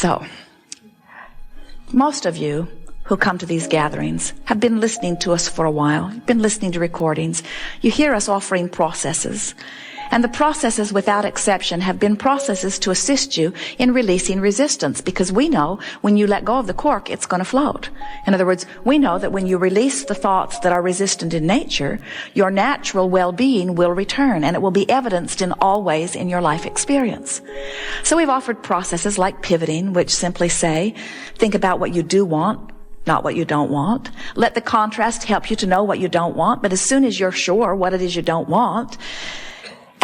So, most of you who come to these gatherings have been listening to us for a while. You've been listening to recordings. You hear us offering processes. And the processes, without exception, have been processes to assist you in releasing resistance, because we know when you let go of the cork, it's going to float. In other words, we know that when you release the thoughts that are resistant in nature, your natural well-being will return, and it will be evidenced in all ways in your life experience. So we've offered processes like pivoting, which simply say, think about what you do want, not what you don't want. Let the contrast help you to know what you don't want, but as soon as you're sure what it is you don't want,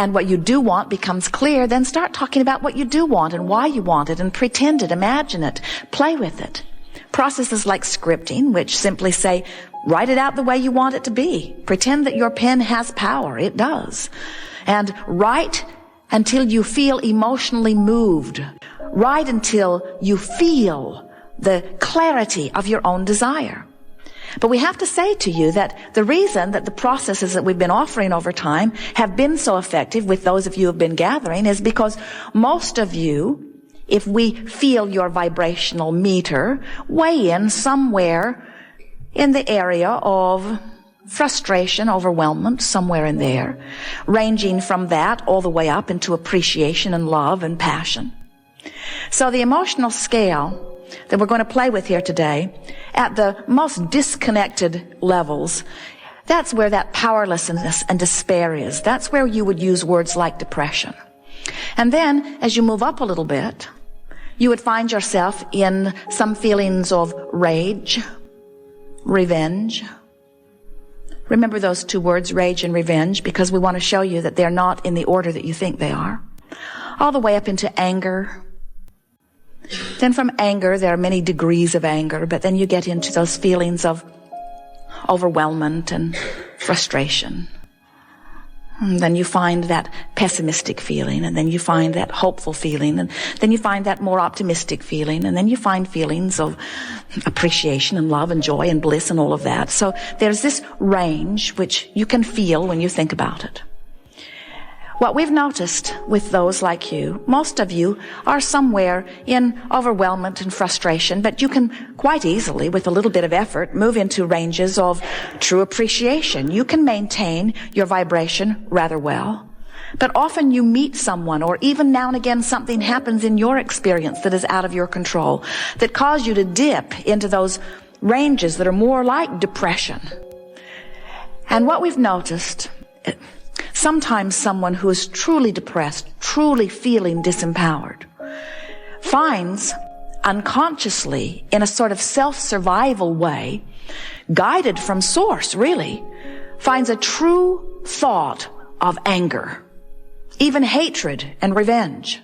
and what you do want becomes clear, then start talking about what you do want and why you want it, and pretend it, imagine it, play with it. Processes like scripting, which simply say, write it out the way you want it to be. Pretend that your pen has power. It does. And write until you feel emotionally moved. Write until you feel the clarity of your own desire. But we have to say to you that the reason that the processes that we've been offering over time have been so effective with those of you who have been gathering is because most of you, if we feel your vibrational meter, weigh in somewhere in the area of frustration, overwhelmment, somewhere in there, ranging from that all the way up into appreciation and love and passion. So the emotional scale that we're going to play with here today, at the most disconnected levels, that's where that powerlessness and despair is. That's where you would use words like depression. And then, as you move up a little bit, you would find yourself in some feelings of rage, revenge. Remember those two words, rage and revenge, because we want to show you that they're not in the order that you think they are. All the way up into anger. Then from anger, there are many degrees of anger, but then you get into those feelings of overwhelmment and frustration. And then you find that pessimistic feeling, and then you find that hopeful feeling, and then you find that more optimistic feeling, and then you find feelings of appreciation and love and joy and bliss and all of that. So there's this range which you can feel when you think about it. What we've noticed with those like you, most of you are somewhere in overwhelmment and frustration, but you can quite easily, with a little bit of effort, move into ranges of true appreciation. You can maintain your vibration rather well. But often you meet someone, or even now and again something happens in your experience that is out of your control, that cause you to dip into those ranges that are more like depression. And what we've noticed, sometimes someone who is truly depressed, truly feeling disempowered, finds unconsciously, in a sort of self-survival way, guided from source really, finds a true thought of anger, even hatred and revenge.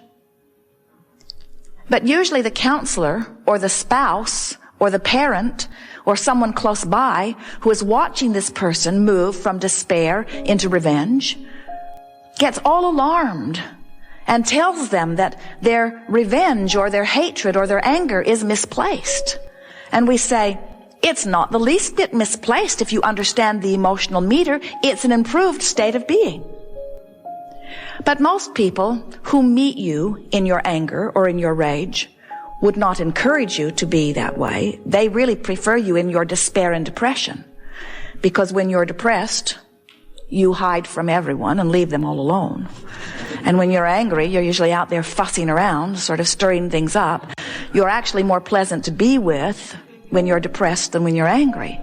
But usually the counselor or the spouse or the parent or someone close by who is watching this person move from despair into revenge gets all alarmed and tells them that their revenge or their hatred or their anger is misplaced. And we say, it's not the least bit misplaced if you understand the emotional meter. It's an improved state of being. But most people who meet you in your anger or in your rage would not encourage you to be that way. They really prefer you in your despair and depression. Because when you're depressed, you hide from everyone and leave them all alone. And when you're angry, you're usually out there fussing around, sort of stirring things up. You're actually more pleasant to be with when you're depressed than when you're angry.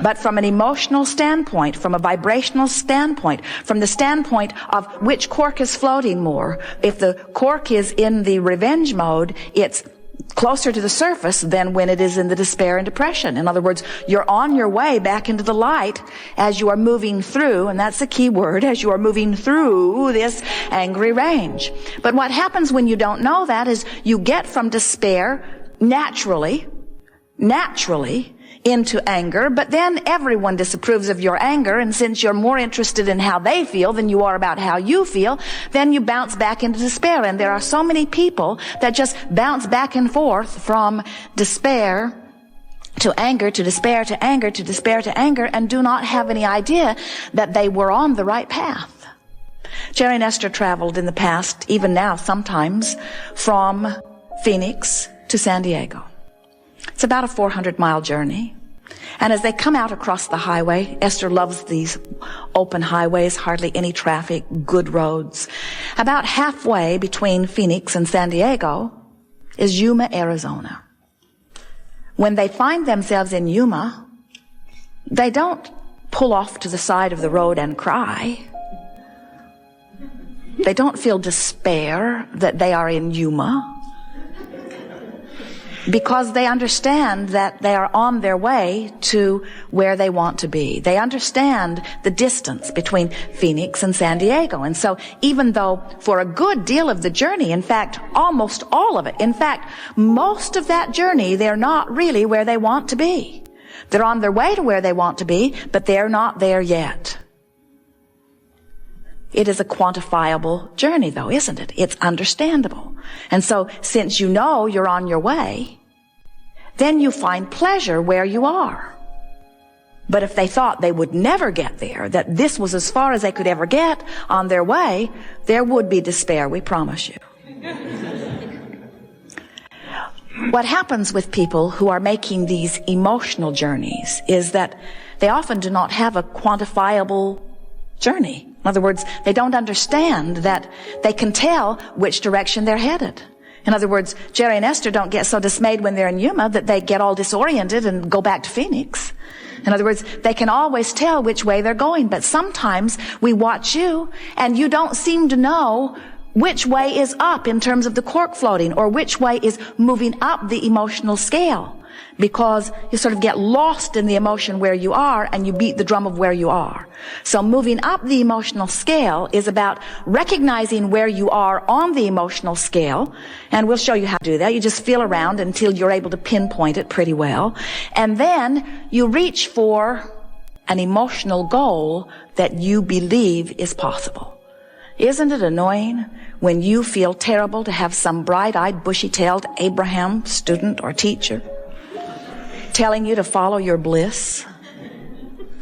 But from an emotional standpoint, from a vibrational standpoint, from the standpoint of which cork is floating more, if the cork is in the revenge mode, it's closer to the surface than when it is in the despair and depression. In other words, you're on your way back into the light as you are moving through, and that's the key word, as you are moving through this angry range. But what happens when you don't know that is you get from despair naturally into anger, but then everyone disapproves of your anger, and since you're more interested in how they feel than you are about how you feel, then you bounce back into despair. And there are so many people that just bounce back and forth from despair to anger, to despair, to anger, to despair, to anger, and do not have any idea that they were on the right path. Jerry and Esther traveled in the past, even now sometimes, from Phoenix to San Diego. It's about a 400-mile journey. And as they come out across the highway, Esther loves these open highways, hardly any traffic, good roads. About halfway between Phoenix and San Diego is Yuma, Arizona. When they find themselves in Yuma, they don't pull off to the side of the road and cry. They don't feel despair that they are in Yuma, because they understand that they are on their way to where they want to be. They understand the distance between Phoenix and San Diego. And so even though for a good deal of the journey, in fact, almost all of it, in fact, most of that journey, they're not really where they want to be. They're on their way to where they want to be, but they're not there yet. It is a quantifiable journey, though, isn't it? It's understandable. And so, since you know you're on your way, then you find pleasure where you are. But if they thought they would never get there, that this was as far as they could ever get on their way, there would be despair, we promise you. What happens with people who are making these emotional journeys is that they often do not have a quantifiable journey. In other words, they don't understand that they can tell which direction they're headed. In other words, Jerry and Esther don't get so dismayed when they're in Yuma that they get all disoriented and go back to Phoenix. In other words, they can always tell which way they're going. But sometimes we watch you and you don't seem to know which way is up in terms of the cork floating, or which way is moving up the emotional scale, because you sort of get lost in the emotion where you are and you beat the drum of where you are. So moving up the emotional scale is about recognizing where you are on the emotional scale, and we'll show you how to do that. You just feel around until you're able to pinpoint it pretty well, and then you reach for an emotional goal that you believe is possible. Isn't it annoying when you feel terrible to have some bright-eyed, bushy-tailed Abraham student or teacher telling you to follow your bliss?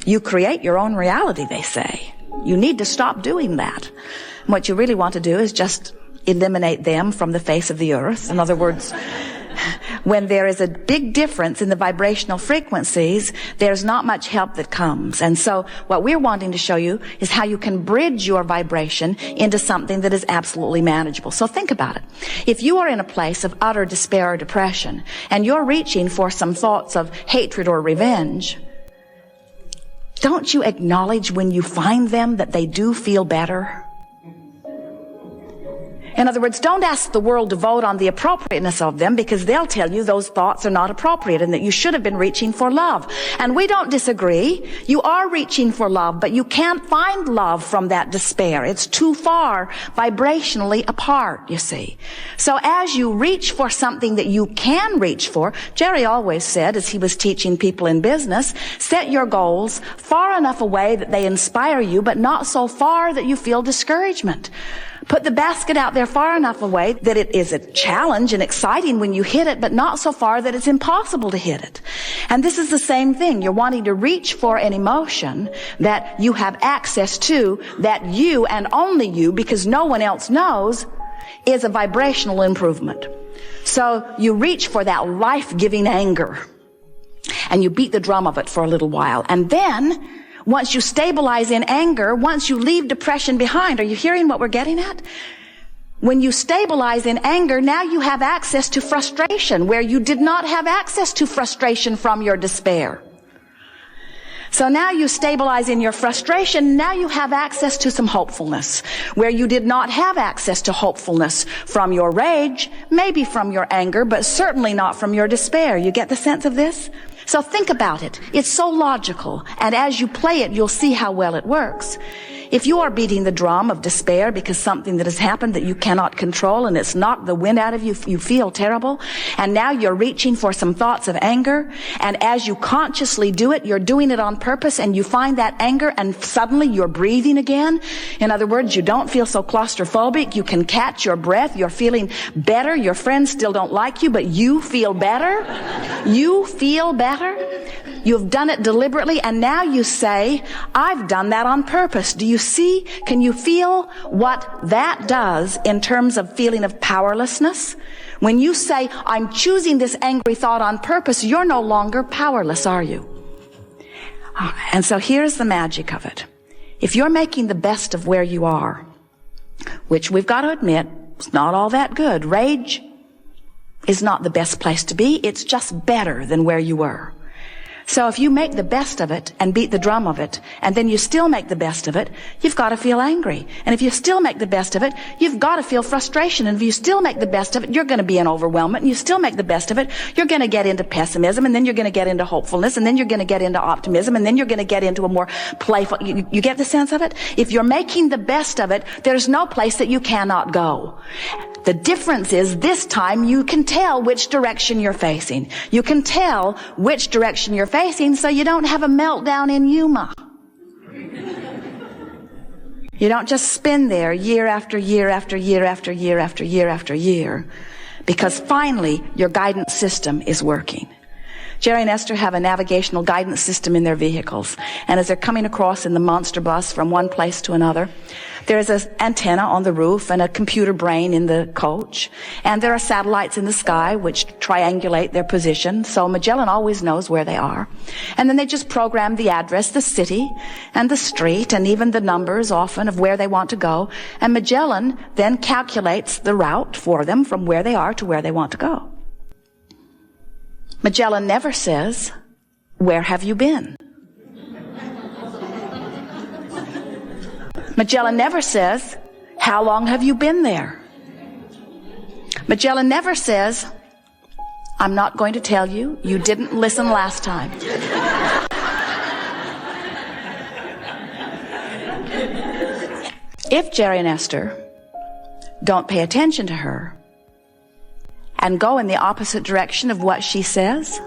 You create your own reality, they say. You need to stop doing that. And what you really want to do is just eliminate them from the face of the earth. In other words, when there is a big difference in the vibrational frequencies, there's not much help that comes. And so what we're wanting to show you is how you can bridge your vibration into something that is absolutely manageable. So think about it. If you are in a place of utter despair or depression, and you're reaching for some thoughts of hatred or revenge, don't you acknowledge when you find them that they do feel better? In other words, don't ask the world to vote on the appropriateness of them, because they'll tell you those thoughts are not appropriate and that you should have been reaching for love. And we don't disagree. You are reaching for love, but you can't find love from that despair. It's too far vibrationally apart, you see. So as you reach for something that you can reach for, Jerry always said, as he was teaching people in business, set your goals far enough away that they inspire you, but not so far that you feel discouragement. Put the basket out there far enough away that it is a challenge and exciting when you hit it, but not so far that it's impossible to hit it. And this is the same thing. You're wanting to reach for an emotion that you have access to, that you and only you, because no one else knows, is a vibrational improvement. So you reach for that life-giving anger, and you beat the drum of it for a little while. And then, once you stabilize in anger, once you leave depression behind, are you hearing what we're getting at? When you stabilize in anger, now you have access to frustration, where you did not have access to frustration from your despair. So now you stabilize in your frustration, now you have access to some hopefulness, where you did not have access to hopefulness from your rage, maybe from your anger, but certainly not from your despair. You get the sense of this? So think about it. It's so logical. And as you play it, you'll see how well it works. If you are beating the drum of despair because something that has happened that you cannot control and it's knocked the wind out of you, you feel terrible, and now you're reaching for some thoughts of anger, and as you consciously do it, you're doing it on purpose, and you find that anger and suddenly you're breathing again. In other words, you don't feel so claustrophobic, you can catch your breath, you're feeling better, your friends still don't like you, but you feel better. You feel better. You've done it deliberately, and now you say, I've done that on purpose. Do you see? Can you feel what that does in terms of feeling of powerlessness? When you say, I'm choosing this angry thought on purpose, you're no longer powerless, are you? And so here's the magic of it. If you're making the best of where you are, which we've got to admit, it's not all that good. Rage is not the best place to be. It's just better than where you were. So if you make the best of it and beat the drum of it, and then you still make the best of it, you've got to feel angry. And if you still make the best of it, you've got to feel frustration. And if you still make the best of it, you're going to be in overwhelmment. And you still make the best of it, you're going to get into pessimism, and then you're going to get into hopefulness, and then you're going to get into optimism, and then you're going to get into a more playful, you get the sense of it? If you're making the best of it, there's no place that you cannot go. The difference is this time you can tell which direction you're facing. You can tell which direction you're facing so you don't have a meltdown in Yuma. You don't just spin there year after year after year after year after year after year, because finally your guidance system is working. Jerry and Esther have a navigational guidance system in their vehicles, and as they're coming across in the monster bus from one place to another, there's an antenna on the roof and a computer brain in the coach, and there are satellites in the sky which triangulate their position, so Magellan always knows where they are. And then they just program the address, the city, and the street, and even the numbers often of where they want to go, and Magellan then calculates the route for them from where they are to where they want to go. Magellan never says, "Where have you been?" Magellan never says, "How long have you been there?" Magellan never says, "I'm not going to tell you. You didn't listen last time." If Jerry and Esther don't pay attention to her and go in the opposite direction of what she says,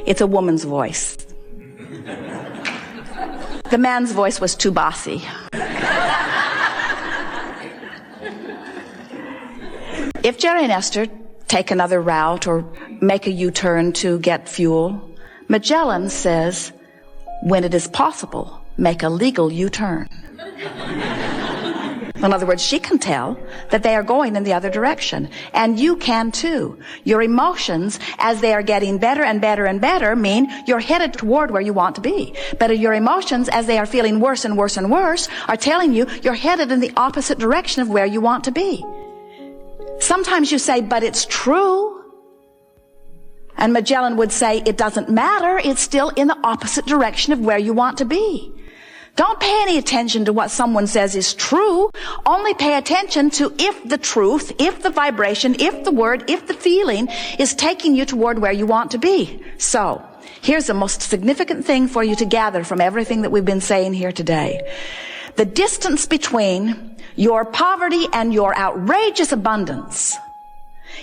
it's a woman's voice. The man's voice was too bossy. If Jerry and Esther take another route or make a U-turn to get fuel, Magellan says, when it is possible, make a legal U-turn. In other words, she can tell that they are going in the other direction. And you can too. Your emotions, as they are getting better and better and better, mean you're headed toward where you want to be. But your emotions, as they are feeling worse and worse and worse, are telling you you're headed in the opposite direction of where you want to be. Sometimes you say, but it's true. And Magellan would say, it doesn't matter. It's still in the opposite direction of where you want to be. Don't pay any attention to what someone says is true. Only pay attention to if the truth, if the vibration, if the word, if the feeling is taking you toward where you want to be. So, here's the most significant thing for you to gather from everything that we've been saying here today. The distance between your poverty and your outrageous abundance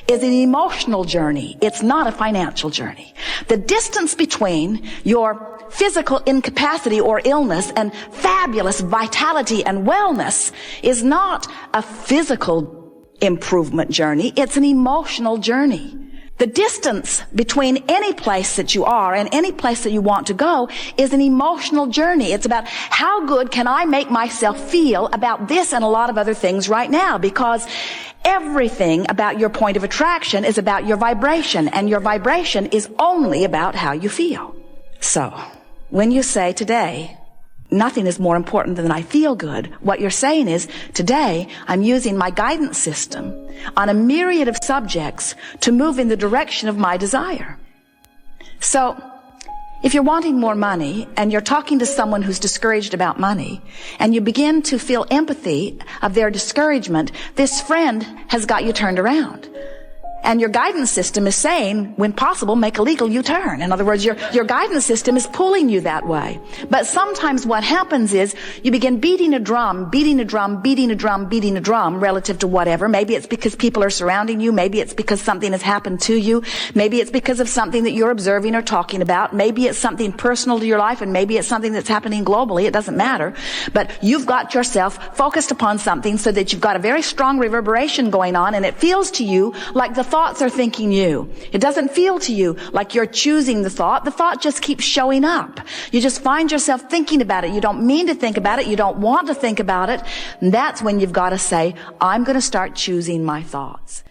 is an emotional journey. It's not a financial journey. The distance between your physical incapacity or illness and fabulous vitality and wellness is not a physical improvement journey. It's an emotional journey. The distance between any place that you are and any place that you want to go is an emotional journey. It's about how good can I make myself feel about this and a lot of other things right now, because everything about your point of attraction is about your vibration, and your vibration is only about how you feel. So, when you say today, nothing is more important than I feel good, what you're saying is, today I'm using my guidance system on a myriad of subjects to move in the direction of my desire. So, if you're wanting more money and you're talking to someone who's discouraged about money and you begin to feel empathy of their discouragement, this friend has got you turned around. And your guidance system is saying, when possible, make a legal U-turn. In other words, your guidance system is pulling you that way. But sometimes what happens is you begin beating a drum, beating a drum, beating a drum, beating a drum relative to whatever. Maybe it's because people are surrounding you. Maybe it's because something has happened to you. Maybe it's because of something that you're observing or talking about. Maybe it's something personal to your life, and maybe it's something that's happening globally. It doesn't matter. But you've got yourself focused upon something so that you've got a very strong reverberation going on, and it feels to you like the thoughts are thinking you. It doesn't feel to you like you're choosing the thought. The thought just keeps showing up. You just find yourself thinking about it. You don't mean to think about it. You don't want to think about it. And that's when you've got to say, I'm going to start choosing my thoughts.